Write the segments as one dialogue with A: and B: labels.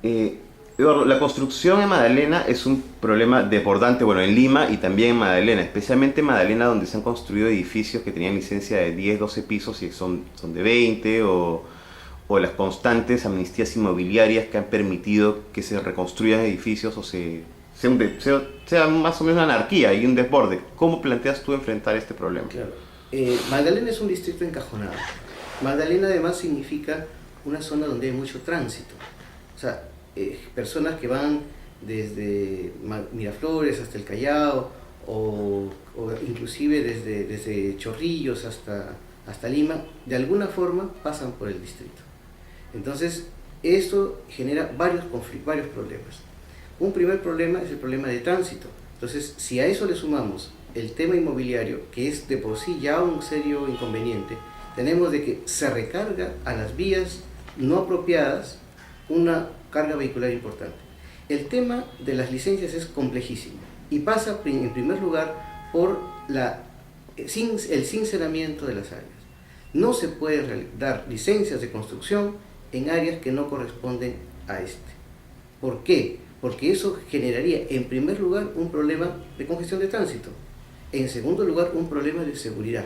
A: Eduardo, la construcción en Magdalena es un problema desbordante, bueno, en Lima y también en Magdalena, especialmente en Magdalena donde se han construido edificios que tenían licencia de 10, 12 pisos y son de 20 o las constantes amnistías inmobiliarias que han permitido que se reconstruyan edificios o sea más o menos una anarquía y un desborde. ¿Cómo planteas tú enfrentar este problema?
B: Claro. Magdalena es un distrito encajonado. Magdalena además significa una zona donde hay mucho tránsito. O sea, personas que van desde Miraflores hasta el Callao o inclusive desde Chorrillos hasta Lima, de alguna forma pasan por el distrito. Entonces, esto genera varios conflictos, varios problemas. Un primer problema es el problema de tránsito. Entonces, si a eso le sumamos el tema inmobiliario, que es de por sí ya un serio inconveniente, tenemos de que se recarga a las vías no apropiadas una carga vehicular importante. El tema de las licencias es complejísimo y pasa en primer lugar por el sinceramiento de las áreas. No se puede dar licencias de construcción en áreas que no corresponden a este. ¿Por qué? Porque eso generaría en primer lugar un problema de congestión de tránsito, en segundo lugar un problema de seguridad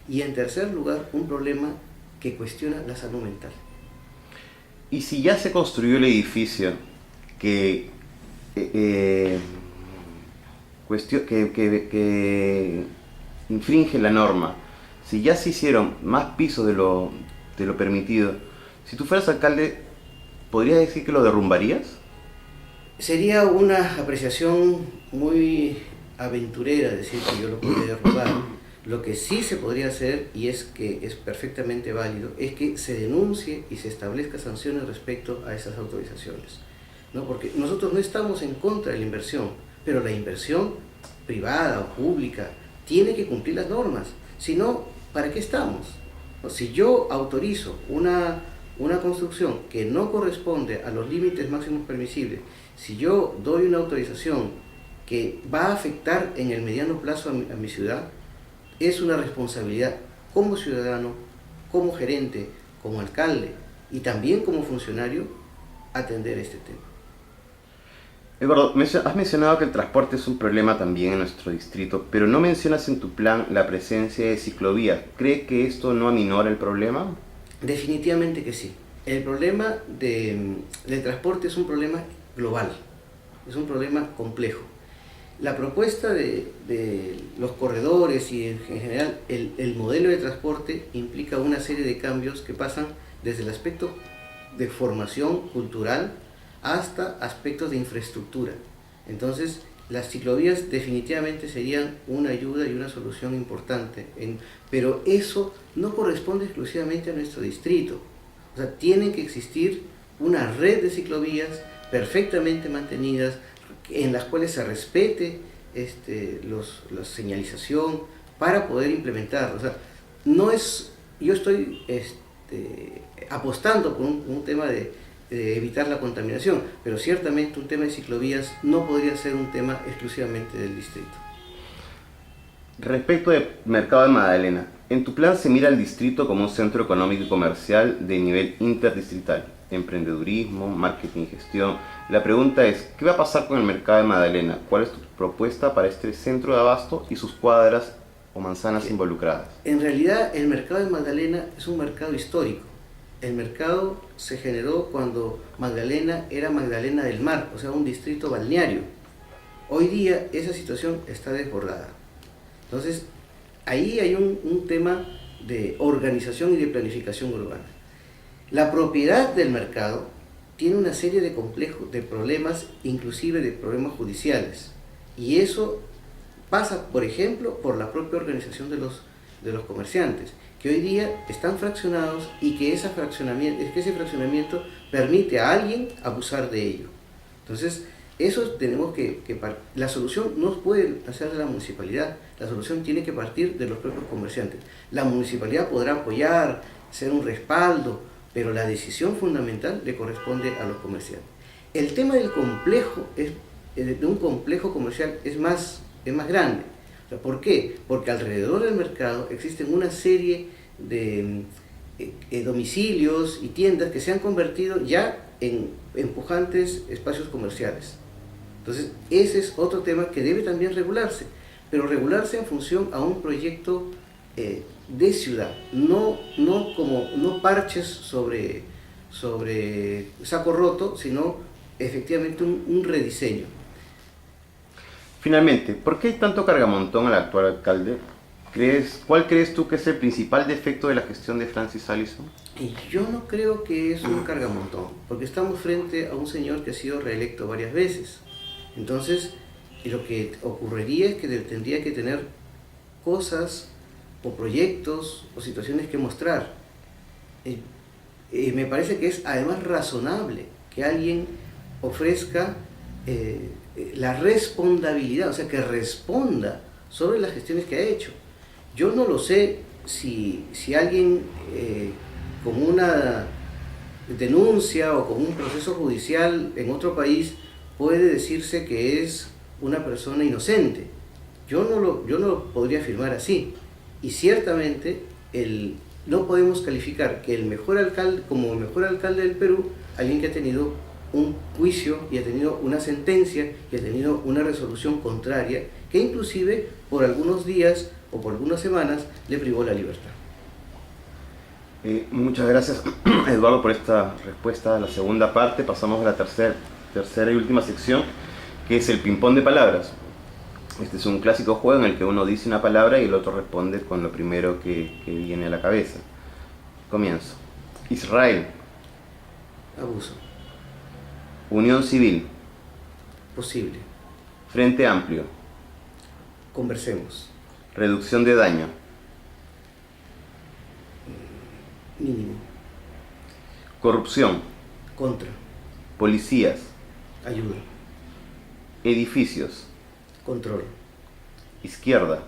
B: y en tercer lugar un problema que cuestiona la salud mental.
A: Y si ya se construyó el edificio que, que infringe la norma, si ya se hicieron más pisos de lo permitido, si tú fueras alcalde, ¿podrías decir que lo derrumbarías?
B: Sería una apreciación muy aventurera decir que yo lo podría derrubar. Lo que sí se podría hacer, y es que es perfectamente válido, es que se denuncie y se establezca sanciones respecto a esas autorizaciones, ¿no? Porque nosotros no estamos en contra de la inversión, pero la inversión privada o pública tiene que cumplir las normas. Si no, ¿para qué estamos? Si yo autorizo una construcción que no corresponde a los límites máximos permisibles, si yo doy una autorización que va a afectar en el mediano plazo a mi ciudad, es una responsabilidad como ciudadano, como gerente, como alcalde y también como funcionario atender este tema.
A: Eduardo, has mencionado que el transporte es un problema también en nuestro distrito, pero no mencionas en tu plan la presencia de ciclovías. ¿Cree que esto no aminora el problema?
B: Definitivamente que sí. El problema del transporte es un problema global, es un problema complejo. La propuesta de los corredores y en general el modelo de transporte implica una serie de cambios que pasan desde el aspecto de formación cultural hasta aspectos de infraestructura. Entonces, las ciclovías definitivamente serían una ayuda y una solución importante, pero eso no corresponde exclusivamente a nuestro distrito. O sea, tiene que existir una red de ciclovías perfectamente mantenidas, en las cuales se respete la señalización para poder implementar. O sea, no es, yo estoy apostando por un tema de evitar la contaminación, pero ciertamente un tema de ciclovías no podría ser un tema exclusivamente del distrito.
A: Respecto del mercado de Magdalena, en tu plan se mira al distrito como un centro económico y comercial de nivel interdistrital, emprendedurismo, marketing y gestión. La pregunta es, ¿qué va a pasar con el mercado de Magdalena? ¿Cuál es tu propuesta para este centro de abasto y sus cuadras o manzanas involucradas?
B: En realidad, el mercado de Magdalena es un mercado histórico. El mercado se generó cuando Magdalena era Magdalena del Mar, o sea, un distrito balneario. Hoy día esa situación está desbordada. Entonces, ahí hay un tema de organización y de planificación urbana. La propiedad del mercado tiene una serie de complejos, de problemas, inclusive de problemas judiciales. Y eso pasa, por ejemplo, por la propia organización de los comerciantes, que hoy día están fraccionados y que ese fraccionamiento permite a alguien abusar de ello. Entonces, eso tenemos la solución no puede hacer de la municipalidad, la solución tiene que partir de los propios comerciantes. La municipalidad podrá apoyar, ser un respaldo, pero la decisión fundamental le corresponde a los comerciantes. El tema del complejo, de un complejo comercial, es más grande. ¿Por qué? Porque alrededor del mercado existen una serie de domicilios y tiendas que se han convertido ya en empujantes espacios comerciales. Entonces, ese es otro tema que debe también regularse, pero regularse en función a un proyecto de ciudad, no parches sobre saco roto, sino efectivamente un rediseño.
A: Finalmente, ¿por qué hay tanto cargamontón al actual alcalde? ¿Cuál crees tú que es el principal defecto de la gestión de Francis Allison?
B: Y yo no creo que es un cargamontón, porque estamos frente a un señor que ha sido reelecto varias veces. Entonces, lo que ocurriría es que tendría que tener cosas o proyectos o situaciones que mostrar. Me parece que es además razonable que alguien ofrezca la responsabilidad, o sea, que responda sobre las gestiones que ha hecho. Yo no lo sé si alguien con una denuncia o con un proceso judicial en otro país puede decirse que es una persona inocente. Yo no lo podría afirmar así. Y ciertamente no podemos calificar que el mejor alcalde, como el mejor alcalde del Perú, alguien que ha tenido un juicio y ha tenido una sentencia y ha tenido una resolución contraria que inclusive por algunos días o por algunas semanas le privó la libertad.
A: Muchas gracias, Eduardo, por esta respuesta a la segunda parte. Pasamos a la tercera y última sección, que es el ping-pong de palabras. Este es un clásico juego en el que uno dice una palabra y el otro responde con lo primero que viene a la cabeza. Comienzo. Israel.
B: Abuso.
A: Unión Civil.
B: Posible.
A: Frente Amplio.
B: Conversemos.
A: Reducción de daño.
B: Mínimo.
A: Corrupción.
B: Contra.
A: Policías.
B: Ayuda.
A: Edificios.
B: Control.
A: Izquierda.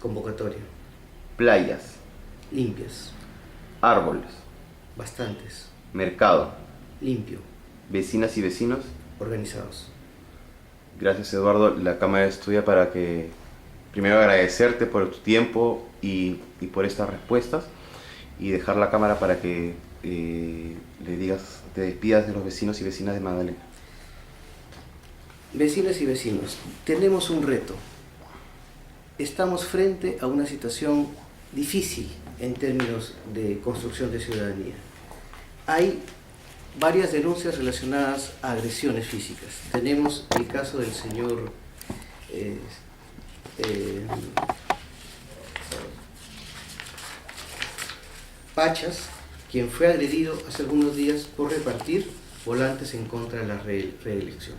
B: Convocatoria.
A: Playas.
B: Limpias.
A: Árboles.
B: Bastantes.
A: Mercado.
B: Limpio.
A: Vecinas y vecinos.
B: Organizados.
A: Gracias, Eduardo. La cámara es tuya para que primero agradecerte por tu tiempo y por estas respuestas, y dejar la cámara para que le digas, te despidas de los vecinos y vecinas de Magdalena.
B: Vecinas y vecinos, tenemos un reto. Estamos frente a una situación difícil en términos de construcción de ciudadanía. Hay varias denuncias relacionadas a agresiones físicas. Tenemos el caso del señor Pachas, quien fue agredido hace algunos días por repartir volantes en contra de la reelección.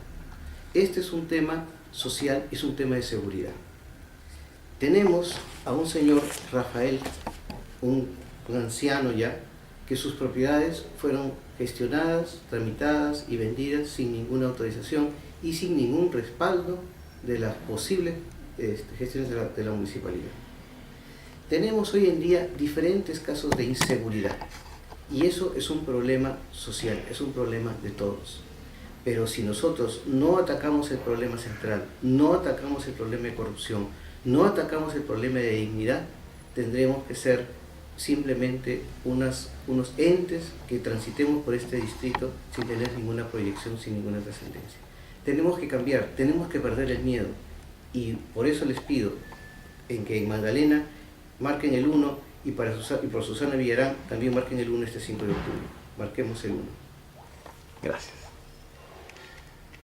B: Este es un tema social, es un tema de seguridad. Tenemos a un señor Rafael, un anciano ya, que sus propiedades fueron gestionadas, tramitadas y vendidas sin ninguna autorización y sin ningún respaldo de las posibles gestiones de la municipalidad. Tenemos hoy en día diferentes casos de inseguridad y eso es un problema social, es un problema de todos. Pero si nosotros no atacamos el problema central, no atacamos el problema de corrupción, no atacamos el problema de dignidad, tendremos que ser simplemente unos entes que transitemos por este distrito sin tener ninguna proyección, sin ninguna trascendencia. Tenemos que cambiar, tenemos que perder el miedo y por eso les pido que en Magdalena marquen el 1 y por Susana Villarán también marquen el 1 este 5 de octubre. Marquemos el 1.
A: Gracias.